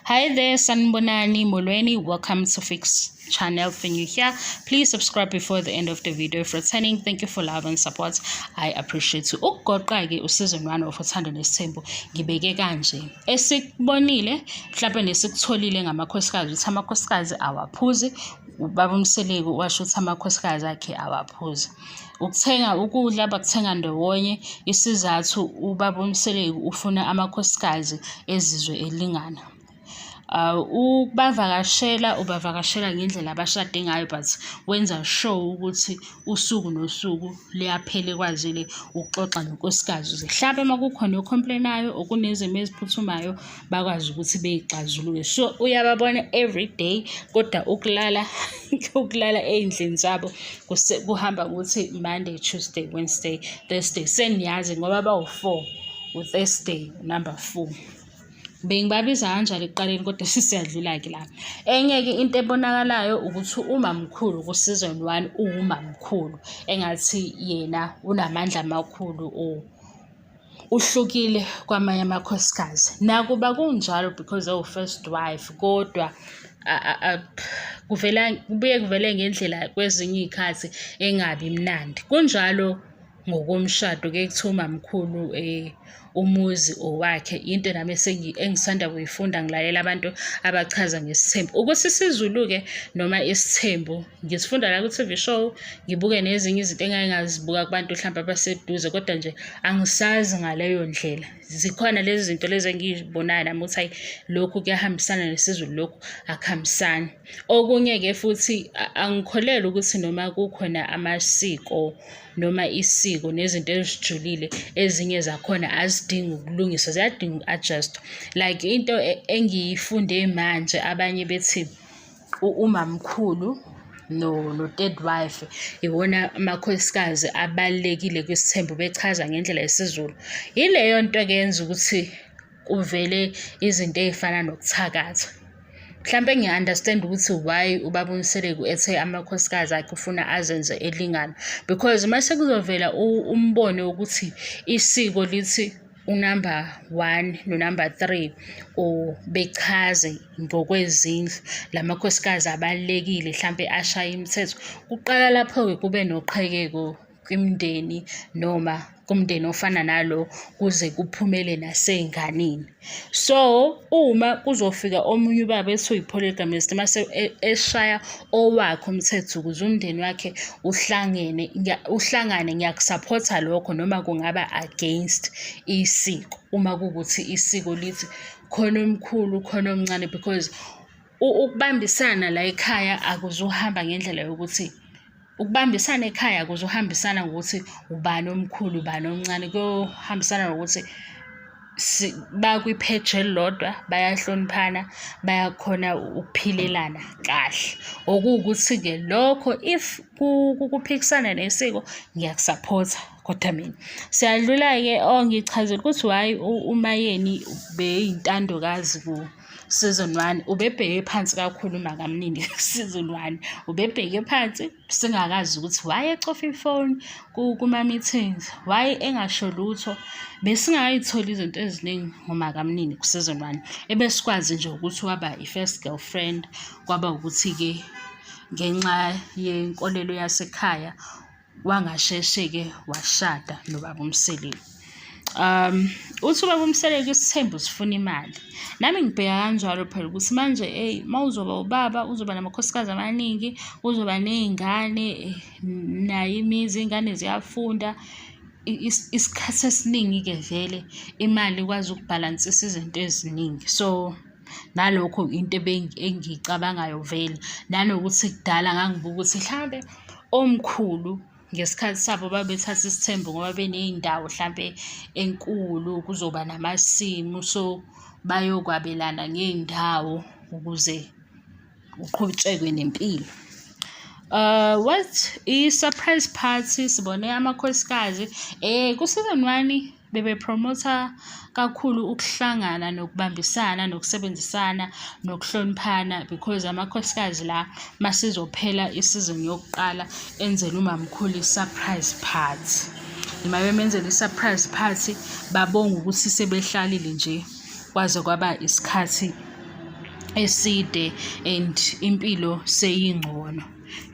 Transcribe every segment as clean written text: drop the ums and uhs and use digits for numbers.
Hi there, Sanbonani Molweni. Welcome to Fix channel. If you're here, please subscribe before the end of the video. If returning, thank you for love and support. I appreciate you. Ugoqa-ke usizwe one of Uthando Nes'thembu ngibeke kanje. Esikubonile mhlawumbe nesikutholile ngamakhosikazi ukuthi amakhosikazi awaphuzi. Ubaba uMseleki washo ukuthi amakhosikazi akhe awaphuzi. Ukuthenga ukudla bakuthenga ndawonye. Isizathu ubaba uMseleki ufuna amakhosikazi ezizwe elingana. Ubavakashela ngendlela abashade ngayo, but wenza sure ukuthi usuku nosuku liyaphela kwazile ukuxoxa nonkosikazi ukuze mhlawumbe uma kukhona ocomplainayo okunezimo eziphuthumayo bakwazi ukuthi beyixazulule. So uyababona every day, kodwa ukulala ey'ndlini zabo kuhamba ukuthi Monday, Tuesday, Wednesday, Thursday. Seniyazi ngoba bawu-4 u-Thursday number 4. Bengibabiza kanjalo ekuqaleni kodwa sisiyadlula-ke la. Enye-ke into ebonakalayo ukuthi umamkhulu kuSeason 1 uwumamkhulu engathi yena unamandla amakhulu uhlukile kwamanye amakhosikazi. Nakuba kunjalo because first wife, kodwa kubuye kuvele ngendlela kwezinye iy'khathi engabi mnandi. Kunjalo ngokomshado ke kuthiwa umamkhulu umuzi owakhe. Into nami engisanda kuyifunda ngilalela abantu abachaza ngesithembu ukuthi isiZulu-ke noma isithembu ngisifunda la ku-TV show, ngibuke nezinye izinto engake ngazibuka kubantu mhlawumbe abaseduze, kodwa nje angisazi ngaleyo ndlela. Zikhona lezi zinto lezi engiyibonayo nami ukuthi hayi lokhu kuyahambisana nesiZulu, lokhu akuhambisani. Okunye-ke futhi angikholelwa ukuthi noma kukhona amasiko noma isiko nezinto ezijulile, ezinye zakhona azidingi ukulungiswa, ziyadinga uku-adjustwa. Like into engiyifunde manje, abanye bethi umamkhulu no-third wife iwona amakhosikazi abalulekile kwisithembu, bechaza ngendlela yesiZulu. Yileyo nto-ke yenza ukuthi kuvele izinto ey'fana nokuthakatha. Mhlampe ngiya-understand ukuthi why ubaba uMseleki ethe amakhosikazi akhe ufuna azenze elingana, because mase kuzovela umbono ukuthi isiko lithi unumber 1 nonumber 3 bechaze ngokwezindlu lamakhosikazi abalulekile, mhlampe ashaya imithetho. Kuqala lapho-ke kube noqhekeko kwimindeni noma kumndeni ofana nalo kuze kuphumele nasey'nganeni. So uma kuzofika omunye ubaba ethi uyi-polygamist mase eshaya owakhe umthetho ukuze umndeni wakhe uhlangane, ngiyakusaphotha lokho noma kungaba against isiko uma kuwukuthi isiko lithi khona omkhulu khona omncane, because ukubambisana la ekhaya akuzuhamba ngendlela yokuthi ukubambisana ekhaya akuzuhambisana ngokuthi ubani omkhulu ubani omncane. Kuyohambisana nokuthi bakwi-page elilodwa, bayahloniphana, bayakhona ukuphilelana kahle. Okuwukuthi-ke lokho if kuphikisana nesiko ngiyakusaphotha, kodwa mina siyadlula-ke. Ngichazela ukuthi why uMayeni beyintandokazi ku-Season 1 ubebheke phansi kakhulu makamnini. Season 1 ubebheke phansi, singakazi ukuthi why ecofa ifoni kuma-meetings, why engasho lutho. Besingayitholi izinto eziningi ngomakamnini ku-Season 1, ebesikwazi nje ukuthi waba i-first girlfriend, kwaba ukuthi-ke ngenxa yenkolelo yasekhaya wangasheshe-ke washada nobaba uMseleki. Uthi ubaba uMseleki isithembu sifuna imali. Nami ngibheka kanjalo phela ukuthi manje uma uzoba ubaba uzoba namakhosikazi amaningi, uzoba ney'ngane, nayo imizi, iy'ngane ziyafunda. Isikhathi esiningi-ke vele imali ikwazi ukubhalansisa izinto eziningi. So nalokho into engiyicabangayo vele, nanokuthi kudala ngangibuka ukuthi mhlawumbe omkhulu ngesikhathi sabo babethatha isithembu ngoba beney'ndawo mhlampe enkulu, kuzoba namasimu, so bayokwabelana ngey'ndawo ukuze uqhutshekwe nempilo. What i-surprise party sibone amakhosikazi ku-Season 1 bebepromotha kakhulu ukuhlangana nokubambisana nokusebenzisana nokuhloniphana, because amakhosikazi la masizophela isizini yokuqala enzela umamkhulu i-surprise party. Noma bemenzela i-surprise party babonga ukuthi sebehlalile nje kwaze kwaba isikhathi eside and impilo seyingcono.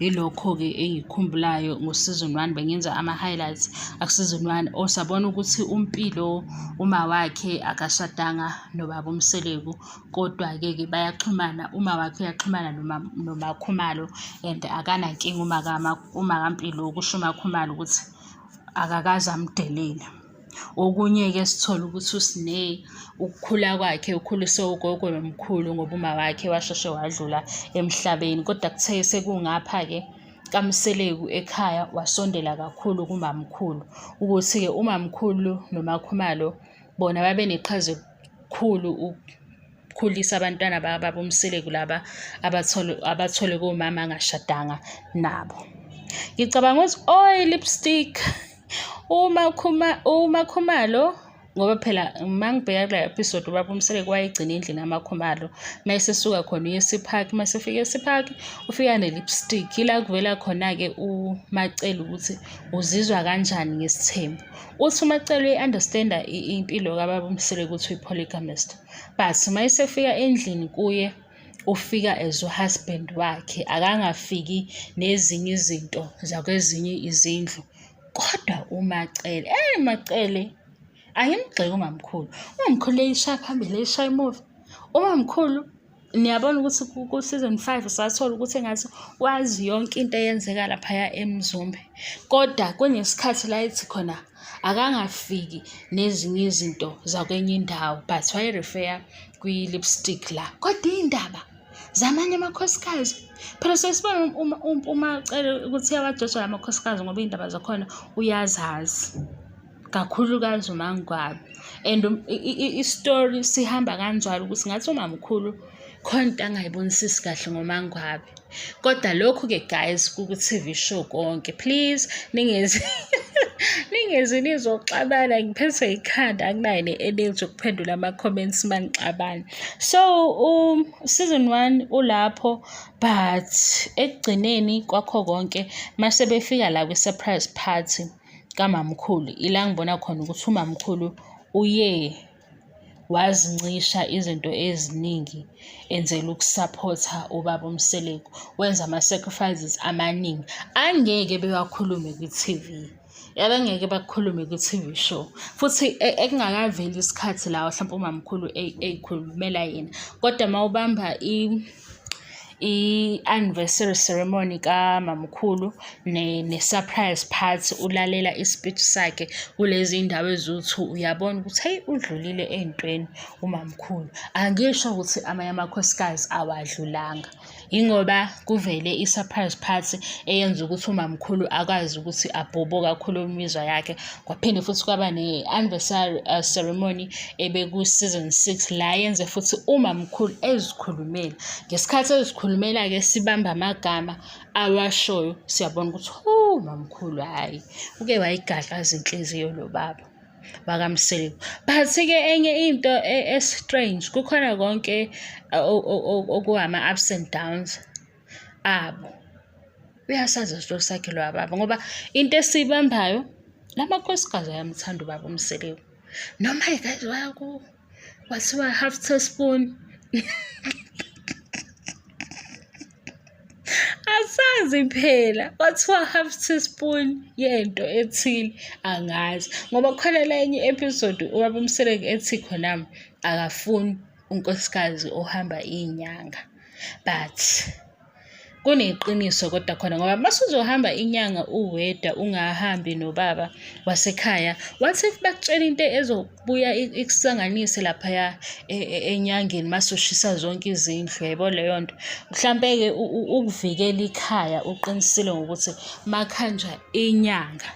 Yilokho-ke engikhumbulayo ngo-season 1. Bengenza ama-highlights aku-season 1. Osabona ukuthi uMpilo uma wakhe akashadanga nobaba uMseleku, kodwa-ke bayaxhumana. Uma wakhe uyaxhumana noMakhumalo and akanankinga uma kaMpilo, kusho uMakhumalo ukuthi akakaze amdelele. Okunye-ke sithola ukuthi uSneh ukukhula kwakhe ukhuliswe ugogo nomkhulu ngoba uma wakhe washeshe wadlula emhlabeni, kodwa kuthe sekungapha-ke kaMseleku ekhaya wasondela kakhulu kumamkhulu, ukuthi-ke umamkhulu noMakhumalo bona babe neqhaza elikhulu ukukhulisa abantwana bababa uMseleku laba abathole komama angashadanga nabo. Ngicabanga ukuthi lipstick uMakhumalo, ngoba phela uma ngibheka kule episode ubaba uMseleku wayegcina endlini kaMakhumalo, mayesesuka khona uye esiphakhi, masefika esiphakhi ufika ne-lipstick. Ila kuvela khona-ke uMacele ukuthi uzizwa kanjani ngesithembu. Uthi uMacele uyi-understand-a impilo kababa uMseleku ukuthi uyi-polygamist, but mayesefika endlini kuye ufika as u-husband wakhe, akangafiki nezinye izinto zakwezinye izindlu. Kodwa uMacele, Macele angimgxeki umamkhulu. Umamkhulu eyishaya phambili, eyishaya imuvi. Umamkhulu niyabona ukuthi ku-season 5 sathola ukuthi engathi wazi yonke into eyenzeka laphaya eMzumbe, kodwa kunesikhathi la ethi khona akangafiki nezinye izinto zakwenye indawo, but wayerefer kwi-lipstick la. Kodwa iy'ndaba zamanye amakhosikazi, phela sesibona uMacele ukuthi uyawajoja amakhosikazi ngoba iy'ndaba zakhona uyazazi, kakhulukazi uMangwabi. And i-story sihamba kanjalo ukuthi ngathi umamkhulu khona into angayibonisisi kahle ngoMangwabi. Kodwa lokhu-ke guys, ku-TV show konke, please ningezi nizoxabana, ngiphethe ikhanda, anginayo ne-energy yokuphendula ama-comments manixabana. So season 1 ulapho, but ekugcineni kwakho konke mase befika la kwi-surprise party kamamkhulu, ila ngibona khona ukuthi umamkhulu uye wazincisha izinto eziningi enzela ukusupport-a ubaba uMseleku, wenza ama-sacrifices amaningi angeke bewakhulume kwi-TV. Abangeke bakukhulume kwi-TV show, futhi ekungakaveli isikhathi la mhlawumpe umamkhulu eyikhulumela yena, kodwa mawubamba i-anniversary ceremony kamamkhulu ne-surprise party, ulalela i-speech sakhe kulezi ndawo eziwu-2, uyabona ukuthi hey, udlulile ey'ntweni umamkhulu. Angisho ukuthi amanye amakhosikazi awadlulanga, yingoba kuvele i-surprise party eyenza ukuthi umamkhulu akwazi ukuthi abhobo kakhulu imizwa yakhe. Kwaphinde futhi kwaba ne-anniversary ceremony ebeku-season 6 la yenze futhi umamkhulu ezikhulumela. Ngesikhathi ezikhulumela-ke sibamba amagama awashoyo, siyabona ukuthi umamkhulu hayi uke wayigadlaza inhliziyo lo baba wakaMseleku. But-ke enye into e-strange, kukhona konke okuhama-ups and downs abo, uyasazi isitolo sakhe lo baba, ngoba into esiyibambayo lamakhosikazi ayamthanda ubaba uMseleku. Noma guys wathiwa half teaspoon asazi phela wathiwa half teaspoon yento ethile, angazi ngoba khona la enye episode ubaba uMseleku ethi khona akafuni unkosikazi ohamba inyanga, but kuneqiniso kodwa khona, ngoba mase uzohamba inyanga uwedwa ungahambi nobaba wasekhaya, what if bakutshela into ezobuya ikusanganise laphaya enyangeni mase ushisa zonke izindlu, yayibona leyo nto. Mhlampe-ke ukuvikela ikhaya uqinisile ngokuthi makhanja inyanga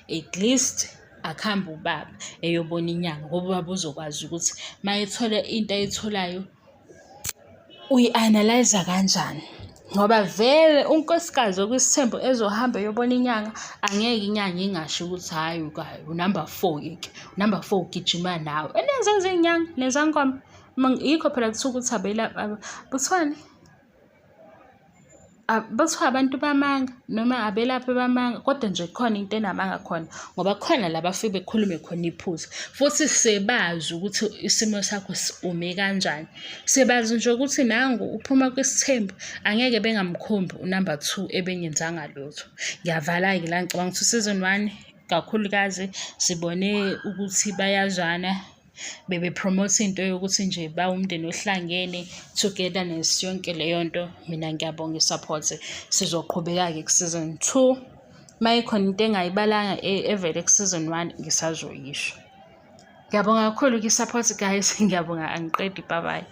at least akuhambe ubaba eyobona inyanga, ngoba ubaba uzokwazi ukuthi mayethola into ayitholayo uyi-analyze kanjani, ngoba vele unkosikazi okwisithembu ezohamba eyobona inyanga, angeke inyanga ingasho ukuthi hhayi unumber 4-ke, unumber 4 ugijima nawe. Enezenza iy'nyanga nezangoma, yikho phela kuthiwa ukuthi kuthiwani bathiwa abantu bamanga noma abelaphi bamanga, kodwa nje khona into enamanga khona ngoba khona la bafike bekhulume khona iphuzu, futhi sebazi ukuthi isimo sakho ume kanjani. Sebazi nje ukuthi nangu uphuma kwisithembu, angeke bengamkhombi unamba 2 ebengenzanga lutho. Ngiyavala-ke la ngicabanga ukuthi u-season 1 kakhulukazi sibone ukuthi bayazwana, bebe-promote into yokuthi nje bawumndeni ohlangene, togetherness, yonke leyo nto. Mina ngiyabonga i-support. Sizoqhubeka-ke ku-season 2. Mayikhona into engayibalanga evele ku-season 1 ngisazoyisho. Ngiyabonga kakhulu i-support guys, ngiyabonga, angiqedi, bye bye.